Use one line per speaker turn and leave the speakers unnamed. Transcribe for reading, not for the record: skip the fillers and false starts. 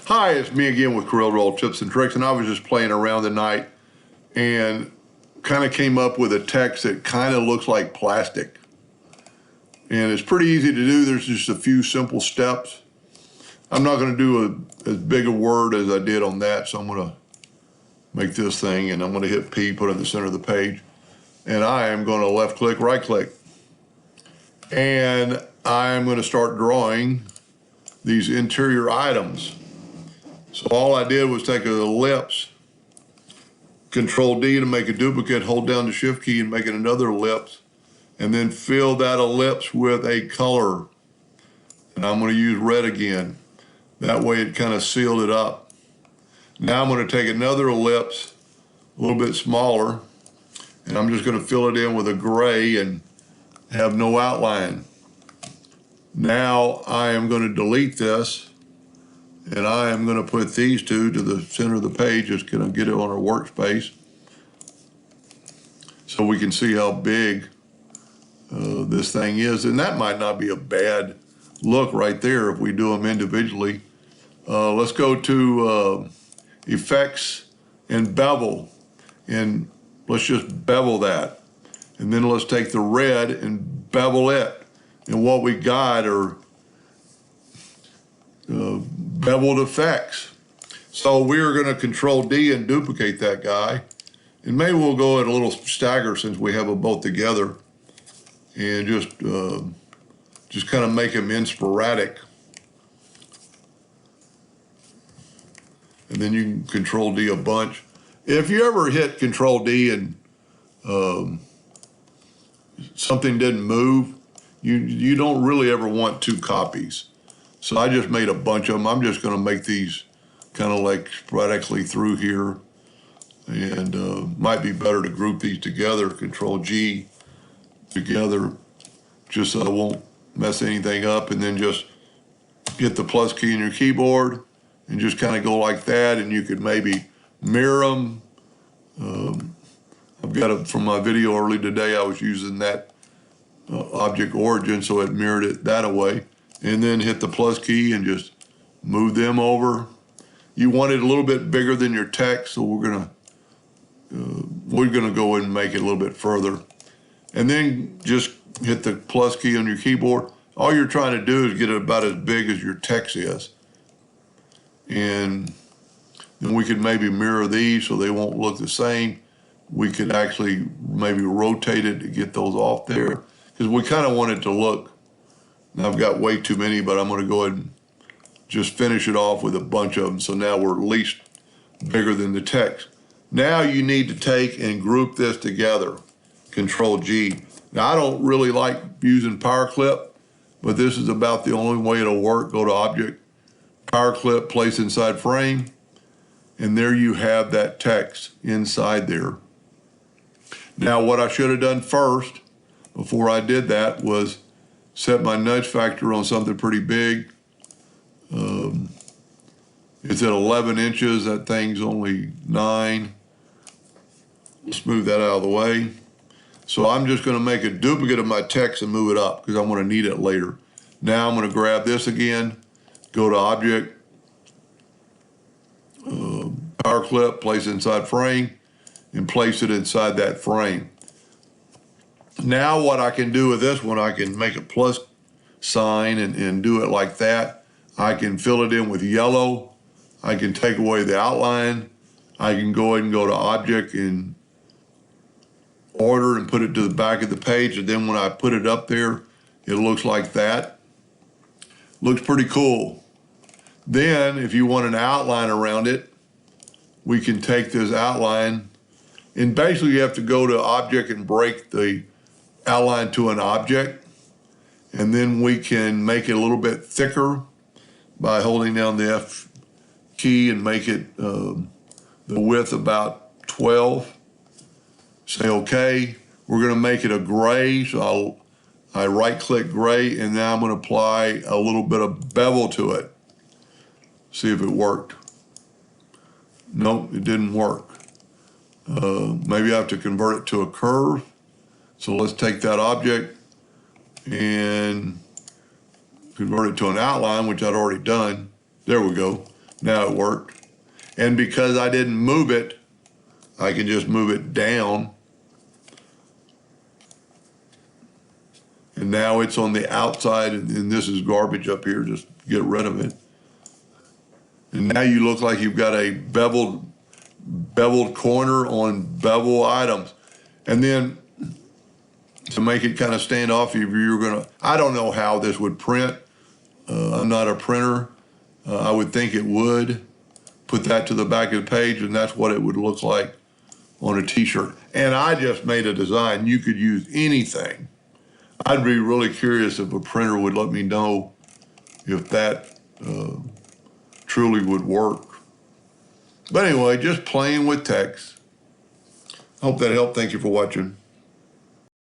Hi, it's me again with Corel Tips and Tricks, and I was just playing around tonight and kind of came up with a text that kind of looks like plastic. And it's pretty easy to do. There's just a few simple steps. I'm not going to do as big a word as I did on that, so I'm going to make this thing, and I'm going to hit P, put it in the center of the page, and I am going to left click, right click. And I'm going to start drawing these interior items. So all I did was take an ellipse, Control D to make a duplicate, hold down the Shift key and make it another ellipse, and then fill that ellipse with a color. And I'm going to use red again. That way it kind of sealed it up. Now I'm going to take another ellipse, a little bit smaller, and I'm just going to fill it in with a gray and have no outline. Now I am going to delete this. And I am going to put these two to the center of the page, just going to get it on our workspace so we can see how big this thing is. And that might not be a bad look right there if we do them individually. Let's go to Effects and Bevel, and let's just bevel that. And then let's take the red and bevel it. And what we got are beveled effects. So we're going to Control D and duplicate that guy. And maybe we'll go at a little stagger since we have them both together. And just kind of make them in sporadic. And then you can Control D a bunch. If you ever hit Control D and something didn't move, you don't really ever want two copies. So I just made a bunch of them. I'm just going to make these kind of like sporadically through here. And might be better to group these together, Control G together, just so I won't mess anything up. And then just hit the plus key in your keyboard and just kind of go like that. And you could maybe mirror them. I've got it from my video early today. I was using that object origin, so it mirrored it that way. And then hit the plus key and just move them over. You want it a little bit bigger than your text, so we're gonna go and make it a little bit further. And then just hit the plus key on your keyboard. All you're trying to do is get it about as big as your text is. And then we could maybe mirror these so they won't look the same. We could actually maybe rotate it to get those off there, because we kind of want it to look. Now I've got way too many, but I'm going to go ahead and just finish it off with a bunch of them. So now we're at least bigger than the text. Now you need to take and group this together. Control G. Now I don't really like using Power Clip, but this is about the only way it'll work. Go to Object, Power Clip, Place Inside Frame, and there you have that text inside there. Now what I should have done first, before I did that, was set my nudge factor on something pretty big. It's at 11 inches. That thing's only 9. Let's move that out of the way. So I'm just going to make a duplicate of my text and move it up because I'm going to need it later. Now I'm going to grab this again, go to Object, Power Clip, Place Inside Frame, and place it inside that frame. Now what I can do with this one, I can make a plus sign and do it like that. I can fill it in with yellow. I can take away the outline. I can go ahead and go to Object and Order and put it to the back of the page. And then when I put it up there, it looks like that. Looks pretty cool. Then if you want an outline around it, we can take this outline, and basically you have to go to Object and break the outline to an object, and then we can make it a little bit thicker by holding down the F key and make it the width about 12. Say OK. We're going to make it a gray, so I right-click gray, and now I'm going to apply a little bit of bevel to it. See if it worked. Nope, it didn't work. Maybe I have to convert it to a curve. So let's take that object and convert it to an outline, which I'd already done. There we go. Now it worked. And because I didn't move it, I can just move it down. And now it's on the outside, and this is garbage up here, just get rid of it. And now you look like you've got a beveled corner on bevel items. And then to make it kind of stand off, if you're gonna, I don't know how this would print. I'm not a printer. I would think it would. Put that to the back of the page, and that's what it would look like on a t-shirt. And I just made a design. You could use anything. I'd be really curious if a printer would let me know if that truly would work. But anyway, just playing with text. Hope that helped. Thank you for watching.